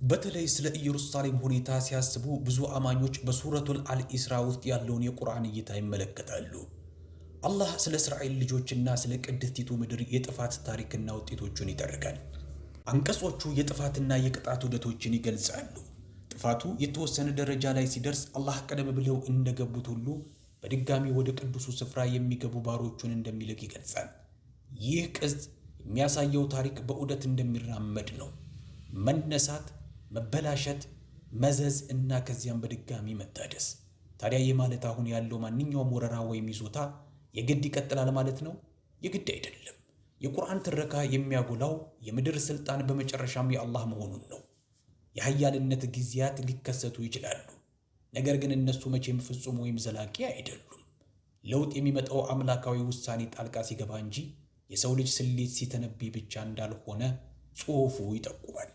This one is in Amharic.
በተለይ ስለ ኢየሩሳሌም ሁኔታ ሲያስቡ ብዙ አማኞች በሱረቱል አልኢስራ ውስጥ ያለውን የቁርአን እይታ ይመለከታሉ። አላህ ስለ እስራኤል ልጆችና ስለ ቅድስቲቱ ምድር የጥፋት ታሪክና ውጤቶቹን ይተርካል። አንቀጾቹ የጥፋትና የቅጣት ውደቶችን ይገልጻሉ። ጥፋቱ የተወሰነ ደረጃ ላይ ሲደርስ አላህ ቀደም ብለው እንደገቡት ሁሉ በድጋሚ ወደ ቅዱሱ ስፍራ የሚገቡ ባሮቹን እንደሚልክ ይገልጻል። ይህ ቅጽ የሚያሳየው ታሪክ በዑደት እንደሚራመድ ነው። መነሳት፣ መበላሸት፣ መዘዝ እና ከዚያም በድጋሚ መታደስ። ታዲያ ይህ ማለት አሁን ያለው ማንኛውም ወረራ ወይም ይዞታ የግድ ይቀጥላል ማለት ነው? የግድ አይደለም። የቁርአን ትረካ የሚያጎላው የምድር ስልጣን በመጨረሻም የአላህ መሆኑን ነው። የኃያልነት ጊዜያት ሊከሰቱ ይችላሉ፣ ነገር ግን እነሱ መቼም ፍጹም ወይም ዘላቂ አይደሉም። ለውጥ የሚመጣው አምላካዊ ውሳኔ ጣልቃ ሲገባ እንጂ የሰው ልጅ ስሌት ሲተነብይ ብቻ እንዳልሆነ ጽሑፉ ይጠቁማል።